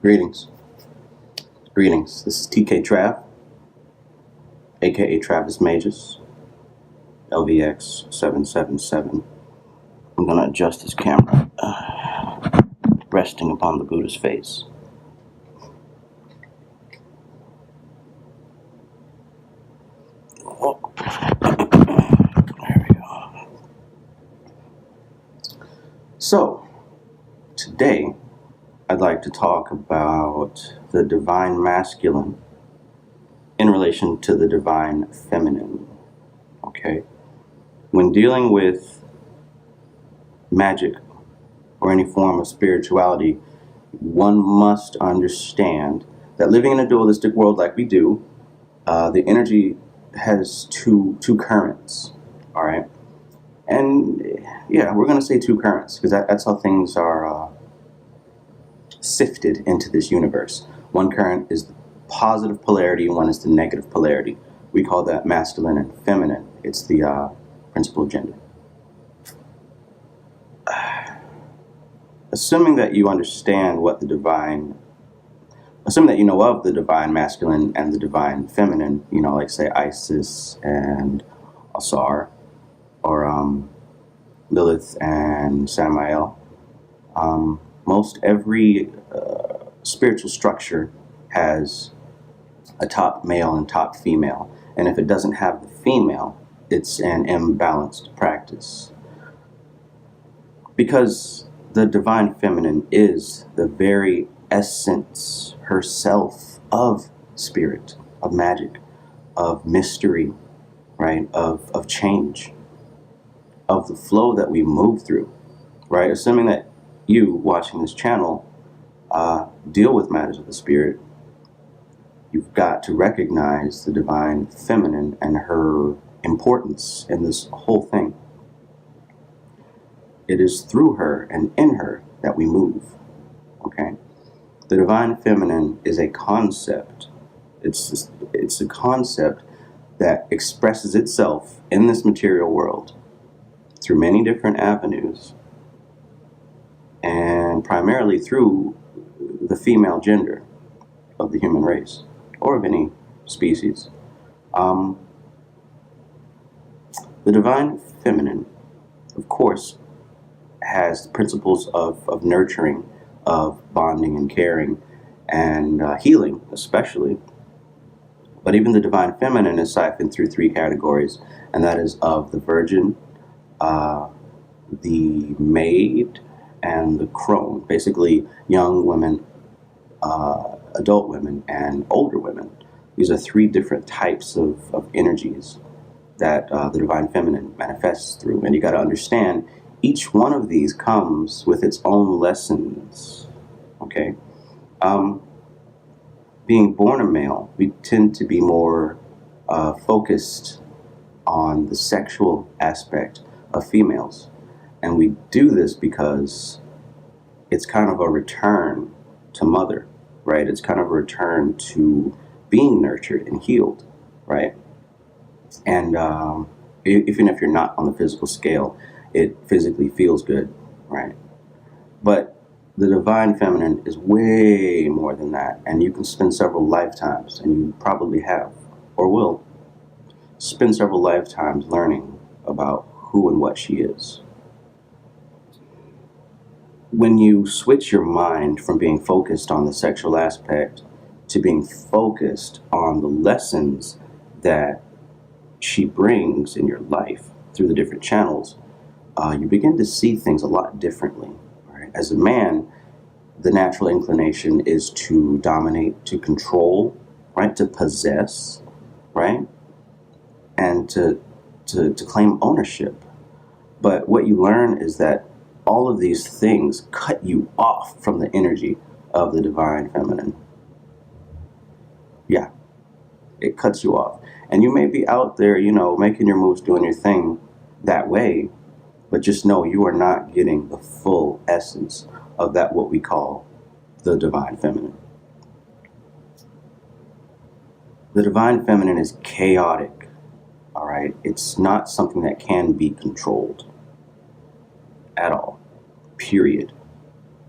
Greetings. Greetings. This is TKTRAV, aka Travis Magus, LVX777. I'm going to adjust this camera, resting upon the Buddha's face. Oh. There we go. So, today, I'd like to talk about the divine masculine in relation to the divine feminine. Okay? When dealing with magic or any form of spirituality, one must understand that living in a dualistic world like we do, the energy has two currents. All right? And yeah, we're going to say two currents because that's how things are sifted into this universe. One current is the positive polarity, one is the negative polarity. We call that masculine and feminine. It's the principle of gender. Assuming that you understand what the divine, assuming that you know of the divine masculine and the divine feminine, you know, like say Isis and Asar, or Lilith and Samael. Most every spiritual structure has a top male and top female. And if it doesn't have the female, it's an imbalanced practice. Because the divine feminine is the very essence herself of spirit, of magic, of mystery, right? Of change, of the flow that we move through, right? Assuming that you watching this channel deal with matters of the spirit, you've got to recognize the divine feminine and her importance in this whole thing. It is through her and in her that we move, okay? The divine feminine is a concept. It's a concept that expresses itself in this material world through many different avenues, and primarily through the female gender of the human race, or of any species. The divine feminine, of course, has principles of nurturing, of bonding and caring, and healing especially. But even the divine feminine is siphoned through three categories, and that is of the virgin, the maid, and the crone. Basically, young women, adult women, and older women. These are three different types of energies that the divine feminine manifests through. And you got to understand, each one of these comes with its own lessons. Okay? Being born a male, we tend to be more focused on the sexual aspect of females. And we do this because it's kind of a return to mother, right? It's kind of a return to being nurtured and healed, right? And even if you're not on the physical scale, it physically feels good, right? But the divine feminine is way more than that. And you can spend several lifetimes, and you probably have, or will, spend several lifetimes learning about who and what she is. When you switch your mind from being focused on the sexual aspect to being focused on the lessons that she brings in your life through the different channels, you begin to see things a lot differently. Right? As a man, the natural inclination is to dominate, to control, right? To possess, right? And to claim ownership. But what you learn is that all of these things cut you off from the energy of the divine feminine. Yeah, it cuts you off. And you may be out there, you know, making your moves, doing your thing that way, but just know you are not getting the full essence of that, what we call the divine feminine. The divine feminine is chaotic, all right? It's not something that can be controlled at all, period,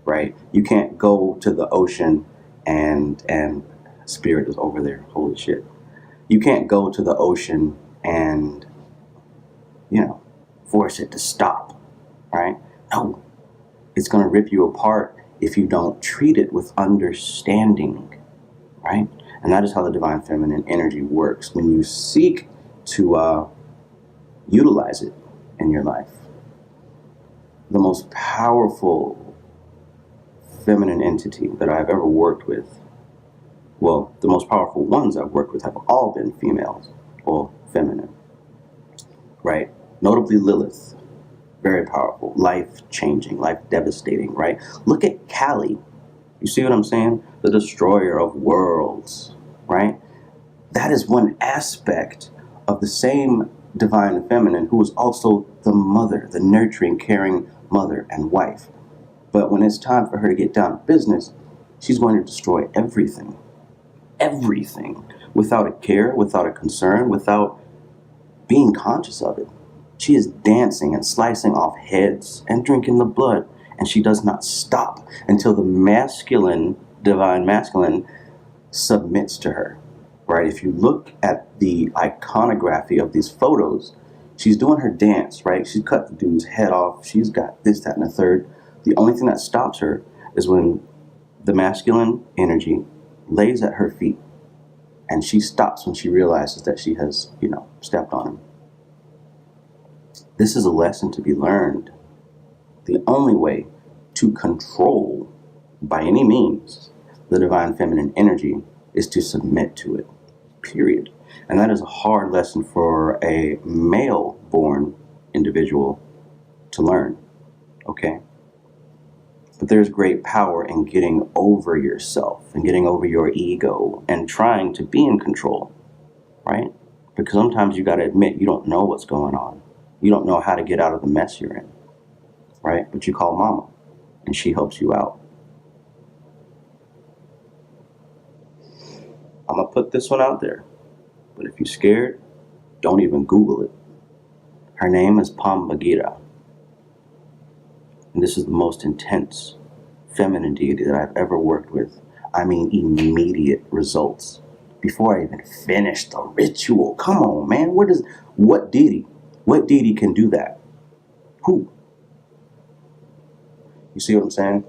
right? You can't go to the ocean and spirit is over there. Holy shit. You can't go to the ocean and, force it to stop, right? No. It's going to rip you apart if you don't treat it with understanding, right? And that is how the divine feminine energy works. When you seek to utilize it in your life, the most powerful feminine entity that I've ever worked with, well, the most powerful ones I've worked with have all been females, or feminine, right? Notably Lilith, very powerful, life-changing, life-devastating, right? Look at Kali. You see what I'm saying? The destroyer of worlds, right? That is one aspect of the same divine feminine who is also the mother, the nurturing, caring mother and wife. But when it's time for her to get down to business, she's going to destroy everything. Everything. Without a care, without a concern, without being conscious of it. She is dancing and slicing off heads and drinking the blood. And she does not stop until the masculine, divine masculine, submits to her. Right? If you look at the iconography of these photos, she's doing her dance, right? She's cut the dude's head off. She's got this, that, and the third. The only thing that stops her is when the masculine energy lays at her feet, and she stops when she realizes that she has, stepped on him. This is a lesson to be learned. The only way to control, by any means, the divine feminine energy is to submit to it, period. And that is a hard lesson for a male-born individual to learn, okay? But there's great power in getting over yourself and getting over your ego and trying to be in control, right? Because sometimes you got to admit you don't know what's going on. You don't know how to get out of the mess you're in, right? But you call mama and she helps you out. I'm going to put this one out there, but if you're scared, don't even Google it. Her name is Pambagira. And this is the most intense feminine deity that I've ever worked with. I mean, immediate results. Before I even finished the ritual. Come on, man. What deity can do that? Who? You see what I'm saying?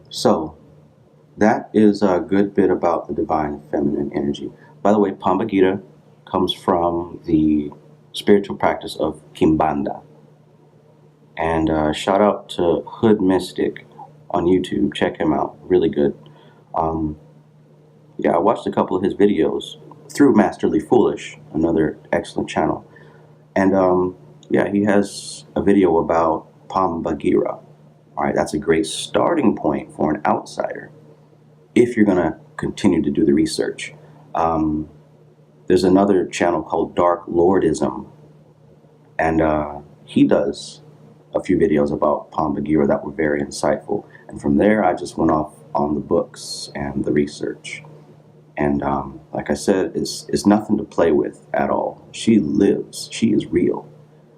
So, that is a good bit about the divine feminine energy. By the way, Pambagira comes from the spiritual practice of Kimbanda. And shout out to Hood Mystic on YouTube. Check him out. Really good. I watched a couple of his videos through Masterly Foolish, another excellent channel. And he has a video about Pambagira. All right, that's a great starting point for an outsider if you're going to continue to do the research. There's another channel called Dark Lordism, and he does a few videos about Pambagira that were very insightful. And from there, I just went off on the books and the research. And like I said, it's nothing to play with at all. She lives. She is real.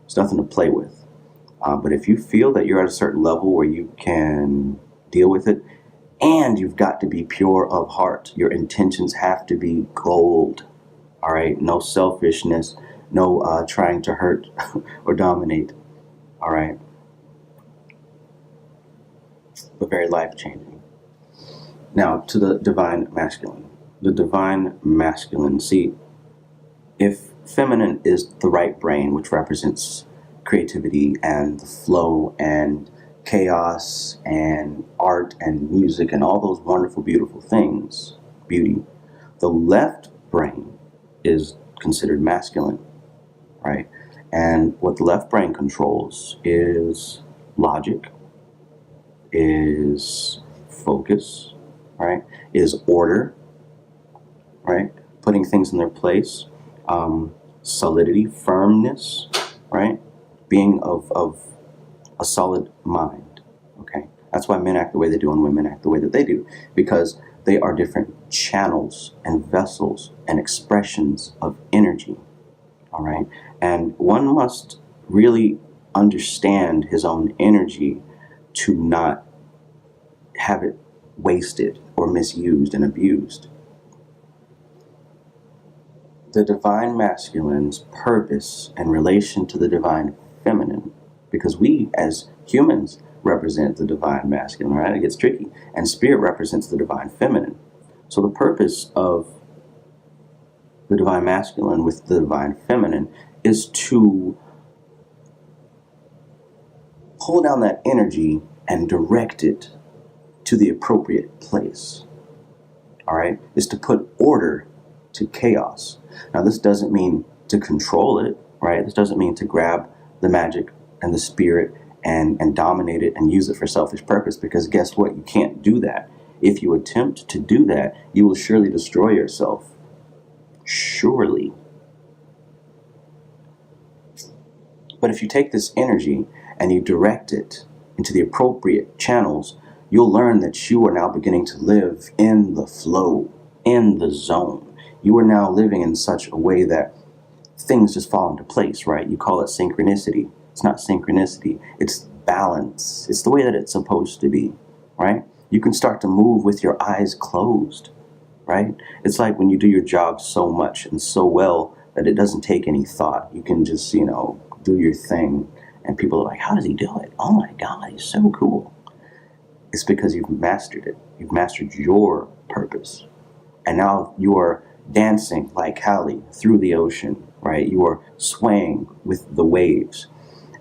It's nothing to play with. But if you feel that you're at a certain level where you can deal with it, and you've got to be pure of heart, your intentions have to be gold. All right? No selfishness, no trying to hurt or dominate. All right? But very life-changing. Now, to the divine masculine. The divine masculine, see, if feminine is the right brain, which represents creativity and the flow and chaos and art and music and all those wonderful, beautiful things, beauty, the left brain is considered masculine, right? And what the left brain controls is logic, is focus, right? Is order, right? Putting things in their place, solidity, firmness, right? Being of a solid mind, okay? That's why men act the way they do and women act the way that they do, because they are different channels and vessels and expressions of energy, all right? And one must really understand his own energy to not have it wasted or misused and abused. The divine masculine's purpose in relation to the divine feminine, because we as humans represent the divine masculine, right? It gets tricky. And spirit represents the divine feminine. So the purpose of the divine masculine with the divine feminine is to pull down that energy and direct it to the appropriate place. All right? Is to put order to chaos. Now, this doesn't mean to control it, right? This doesn't mean to grab the magic and the spirit and dominate it and use it for selfish purpose, because guess what? You can't do that. If you attempt to do that, you will surely destroy yourself. Surely. But if you take this energy and you direct it into the appropriate channels, you'll learn that you are now beginning to live in the flow, in the zone. You are now living in such a way that things just fall into place, right? You call it synchronicity. It's not synchronicity. It's balance. It's the way that it's supposed to be, right? You can start to move with your eyes closed, right? It's like when you do your job so much and so well that it doesn't take any thought. You can just, do your thing. And people are like, how does he do it? Oh my God, he's so cool. It's because you've mastered it. You've mastered your purpose. And now you are dancing like Kali through the ocean, right? You are swaying with the waves.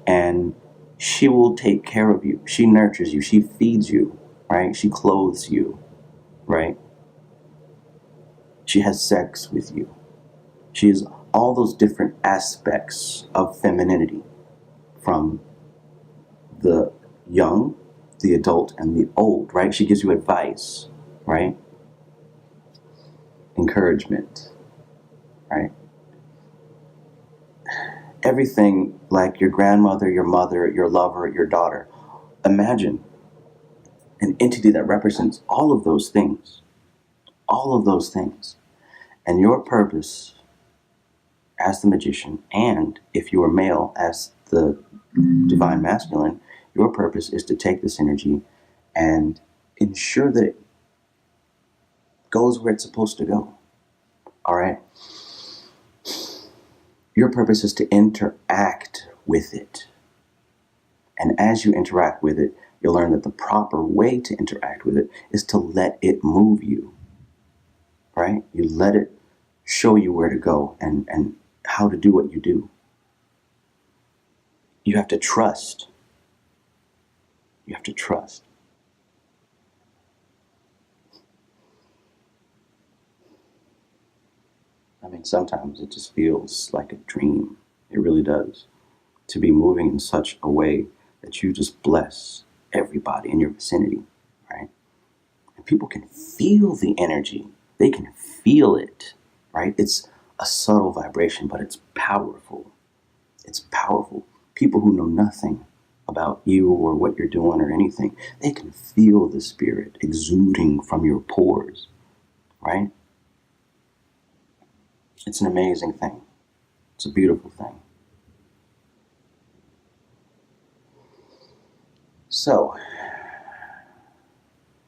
And she will take care of you. She nurtures you. She feeds you, right? She clothes you, right? She has sex with you. She is all those different aspects of femininity, from the young, the adult, and the old, right? She gives you advice, right? Encouragement, right? Everything like your grandmother, your mother, your lover, your daughter. Imagine an entity that represents all of those things. All of those things. And your purpose as the magician, and if you are male as the divine masculine, your purpose is to take this energy and ensure that it goes where it's supposed to go. All right? Your purpose is to interact with it. And as you interact with it, you'll learn that the proper way to interact with it is to let it move you. Right? You let it show you where to go and how to do what you do. You have to trust. You have to trust. I mean, sometimes it just feels like a dream. It really does. To be moving in such a way that you just bless everybody in your vicinity, right? And people can feel the energy. They can feel it, right? It's a subtle vibration, but it's powerful. It's powerful. People who know nothing about you or what you're doing or anything, they can feel the spirit exuding from your pores, right? It's an amazing thing. It's a beautiful thing. So,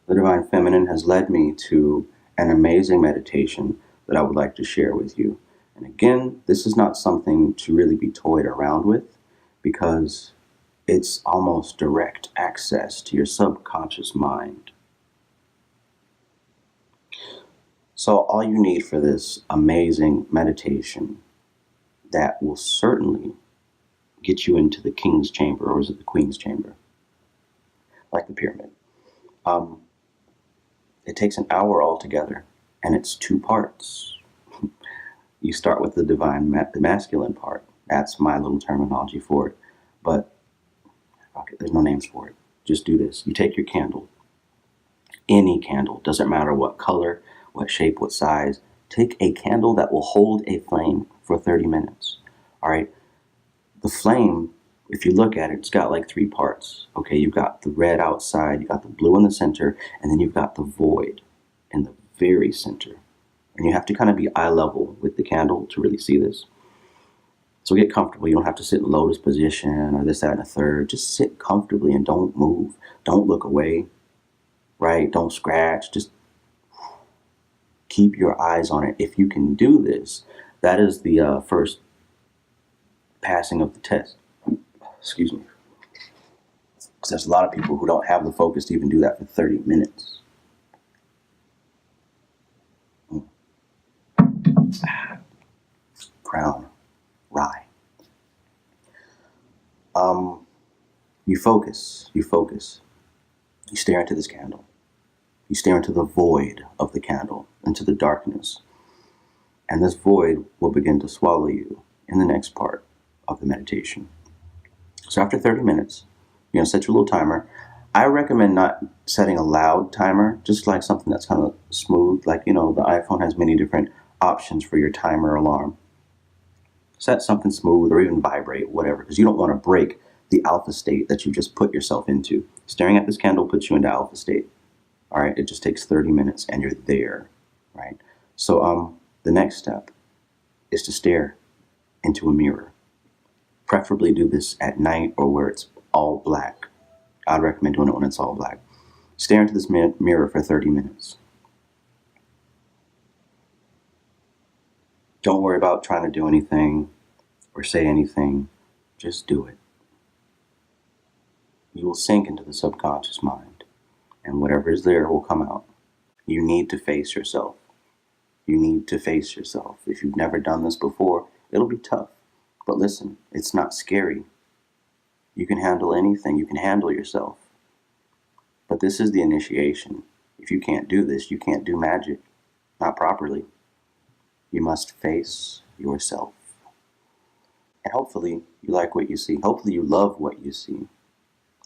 the Divine Feminine has led me to an amazing meditation that I would like to share with you. And again, this is not something to really be toyed around with, because it's almost direct access to your subconscious mind. So all you need for this amazing meditation that will certainly get you into the king's chamber, or is it the queen's chamber? Like the pyramid. It takes an hour altogether, and it's 2 parts. You start with the divine, the masculine part. That's my little terminology for it. But okay, there's no names for it. Just do this. You take your candle, any candle, doesn't matter what color, what shape, what size. Take a candle that will hold a flame for 30 minutes. All right. The flame, if you look at it, it's got like 3 parts. Okay, you've got the red outside, you've got the blue in the center, and then you've got the void in the very center. And you have to kind of be eye level with the candle to really see this. So get comfortable. You don't have to sit in lotus position or this, that, and the third. Just sit comfortably and don't move. Don't look away, right? Don't scratch. Just keep your eyes on it. If you can do this, that is the first passing of the test. Excuse me. Because there's a lot of people who don't have the focus to even do that for 30 minutes. Crown, rye. You focus. You stare into this candle. You stare into the void of the candle, into the darkness. And this void will begin to swallow you in the next part of the meditation. So after 30 minutes, you're going to set your little timer. I recommend not setting a loud timer, just like something that's kind of smooth. Like, the iPhone has many different options for your timer alarm. Set something smooth or even vibrate, whatever, because you don't want to break the alpha state that you just put yourself into. Staring at this candle puts you into alpha state. All right, it just takes 30 minutes and you're there, right? So the next step is to stare into a mirror. Preferably do this at night or where it's all black. I'd recommend doing it when it's all black. Stare into this mirror for 30 minutes. Don't worry about trying to do anything or say anything. Just do it. You will sink into the subconscious mind, and whatever is there will come out. You need to face yourself. You need to face yourself. If you've never done this before, it'll be tough. But listen, it's not scary. You can handle anything. You can handle yourself. But this is the initiation. If you can't do this, you can't do magic. Not properly. You must face yourself. And hopefully you like what you see. Hopefully you love what you see.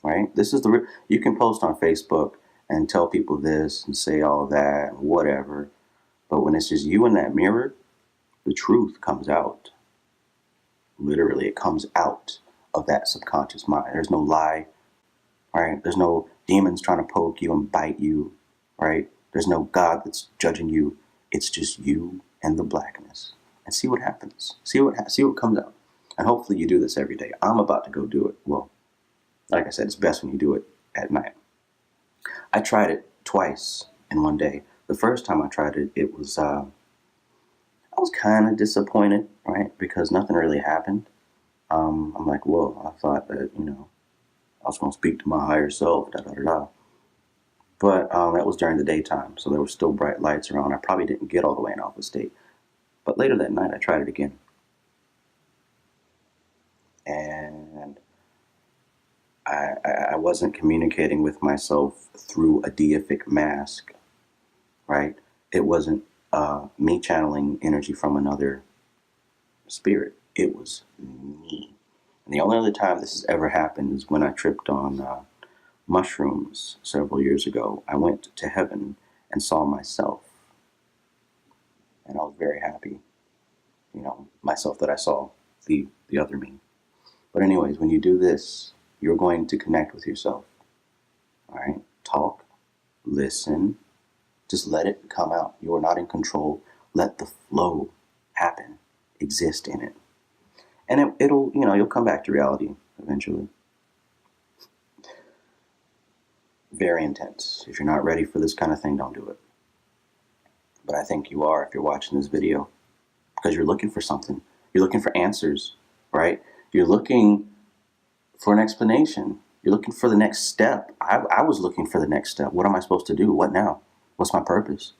Right? This is you can post on Facebook and tell people this and say all that and whatever. But when it's just you in that mirror, the truth comes out. Literally, it comes out of that subconscious mind. There's no lie, right? There's no demons trying to poke you and bite you, right? There's no God that's judging you. It's just you and the blackness. And see what happens. See what comes out. And hopefully you do this every day. I'm about to go do it. Well, like I said, it's best when you do it at night. I tried it twice in one day. The first time I tried it, it was I was kind of disappointed, right? Because nothing really happened. I'm like, whoa, I thought that, I was going to speak to my higher self, da-da-da-da. But that was during the daytime, so there were still bright lights around. I probably didn't get all the way in alpha state. But later that night, I tried it again. And I wasn't communicating with myself through a deific mask, right? It wasn't me channeling energy from another spirit. It was me. And the only other time this has ever happened is when I tripped on mushrooms several years ago. I went to heaven and saw myself. And I was very happy, myself that I saw, the other me. But anyways, when you do this, you're going to connect with yourself. All right? Talk, listen, just let it come out. You are not in control. Let the flow happen, exist in it. And it'll, you'll come back to reality eventually. Very intense. If you're not ready for this kind of thing, don't do it. But I think you are if you're watching this video, because you're looking for something. You're looking for answers, right? You're looking for an explanation. You're looking for the next step. I was looking for the next step. What am I supposed to do? What now? What's my purpose?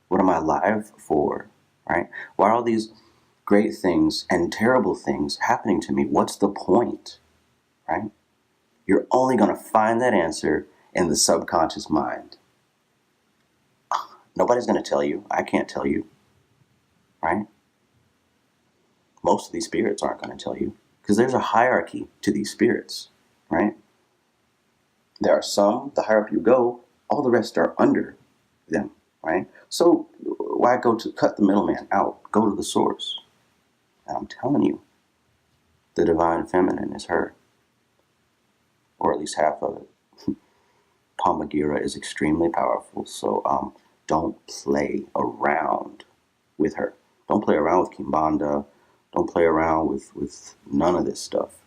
What am I alive for, right? Why are all these great things and terrible things happening to me? What's the point, right? You're only going to find that answer in the subconscious mind. Nobody's going to tell you. I can't tell you, right? Most of these spirits aren't going to tell you, because there's a hierarchy to these spirits, right? There are some, the higher up you go, all the rest are under them, right? So why go to cut the middleman out? Go to the source. And I'm telling you, the divine feminine is her, or at least half of it. Pamagira is extremely powerful, so don't play around with her. Don't play around with Kimbanda. Don't play around with none of this stuff.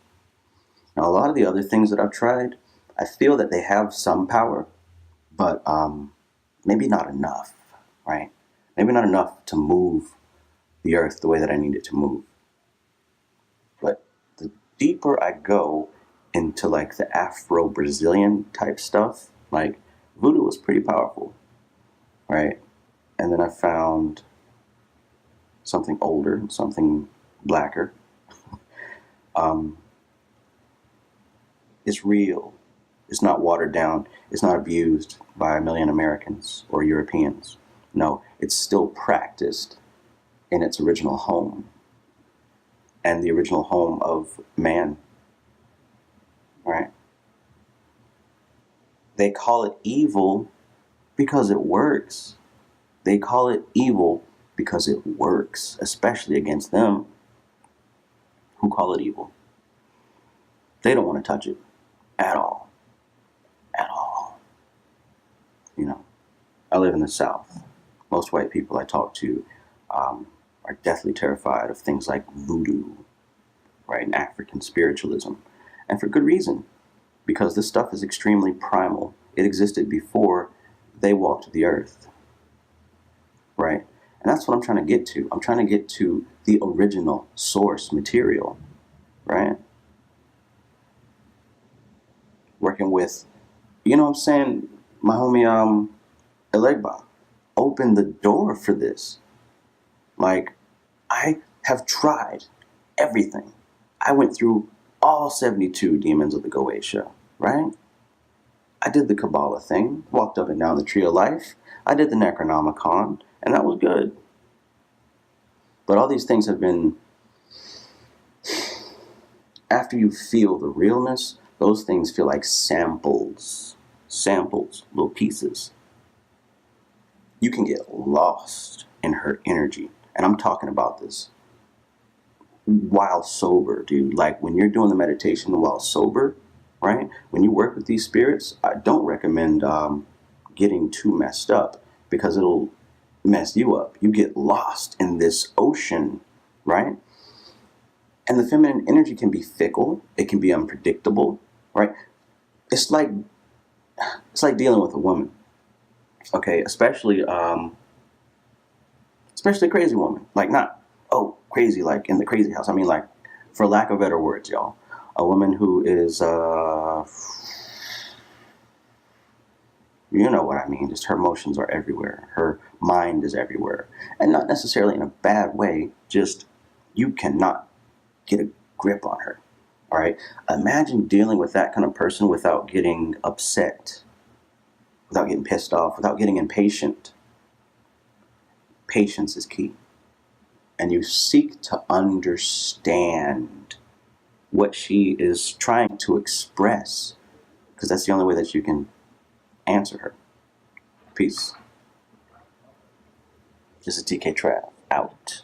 Now, a lot of the other things that I've tried, I feel that they have some power, but maybe not enough, right? Maybe not enough to move the earth the way that I need it to move. But the deeper I go into like the Afro-Brazilian type stuff, like voodoo was pretty powerful, right? And then I found something older, something blacker. It's real. It's not watered down. It's not abused by a million Americans or Europeans. No, it's still practiced in its original home and the original home of man, right? They call it evil because it works. They call it evil because it works, especially against them who call it evil. They don't want to touch it at all. At all. You know, I live in the South. Most white people I talk to are deathly terrified of things like voodoo, right, and African spiritualism. And for good reason, because this stuff is extremely primal. It existed before they walked the earth, right? And that's what I'm trying to get to. I'm trying to get to the original source material, right? Working with, you know what I'm saying, my homie Elegba opened the door for this. Like, I have tried everything. I went through all 72 demons of the Goetia, right? I did the Kabbalah thing, walked up and down the Tree of Life. I did the Necronomicon, and that was good. But all these things have been, after you feel the realness, those things feel like samples, little pieces. You can get lost in her energy. And I'm talking about this while sober, dude. Like when you're doing the meditation while sober, right? When you work with these spirits, I don't recommend getting too messed up because it'll mess you up. You get lost in this ocean, right? And the feminine energy can be fickle. It can be unpredictable, right? It's like dealing with a woman, okay? Especially a crazy woman. Like not, oh, crazy like in the crazy house. I mean like, for lack of better words, y'all. A woman who is, you know what I mean, just her emotions are everywhere. Her mind is everywhere. And not necessarily in a bad way, just you cannot get a grip on her, all right? Imagine dealing with that kind of person without getting upset, without getting pissed off, without getting impatient. Patience is key. And you seek to understand what she is trying to express, because that's the only way that you can answer her. Peace. This is TKTRAV, out.